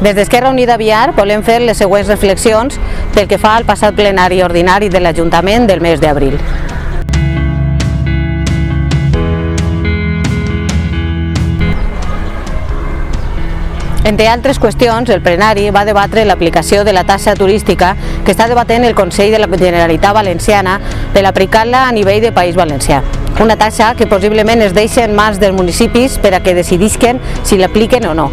Des d'Esquerra Unida Biar volem fer les següents reflexions pel que fa al passat plenari ordinari de l'Ajuntament del mes d'abril. Entre altres qüestions, el plenari va debatre l'aplicació de la taxa turística que està debatent el Consell de la Generalitat Valenciana per aplicar-la a nivell de País Valencià. Una taxa que possiblement es deixa en mans dels municipis per a que decidisquen si l'apliquen o no.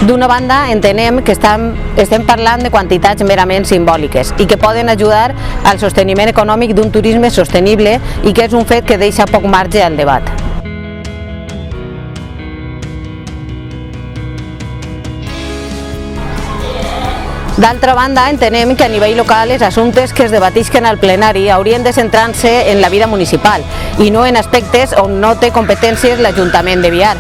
D'una banda, entenem que estem parlant de quantitats merament simbòliques i que poden ajudar al sosteniment econòmic d'un turisme sostenible i que és un fet que deixa poc marge al debat. D'altra banda, entenem que a nivell local els assumptes que es debatisquen al plenari haurien de centrar-se en la vida municipal i no en aspectes on no té competències l'Ajuntament de Biar.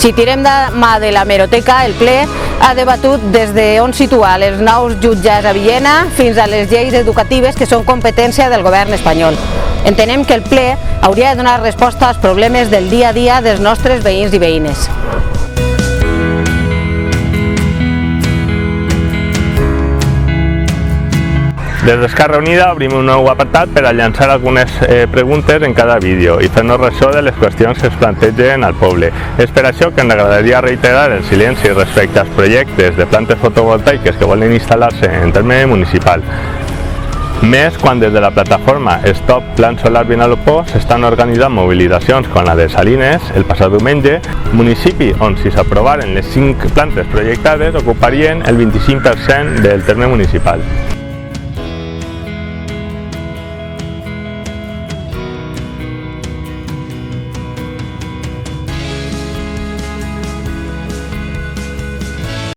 Si tirem de mà de l'hemeroteca, el ple ha debatut des d'on situar els nous jutjats a Villena fins a les lleis educatives que són competència del govern espanyol. Entenem que el ple hauria de donar resposta als problemes del dia a dia dels nostres veïns i veïnes. Des d'Esquerra Unida obrim un nou apartat per a llançar algunes preguntes en cada vídeo i fer-nos ressò de les qüestions que es plantegen al poble. És per això que ens agradaria reiterar el silenci respecte als projectes de plantes fotovoltaiques que volen instal·lar-se en terme municipal. Més quan des de la plataforma Stop Plan Solar Vinalopó s'estan organitzant mobilitzacions com la de Salines el passat diumenge, municipi on si s'aprovaren les 5 plantes projectades ocuparien el 25% del terme municipal.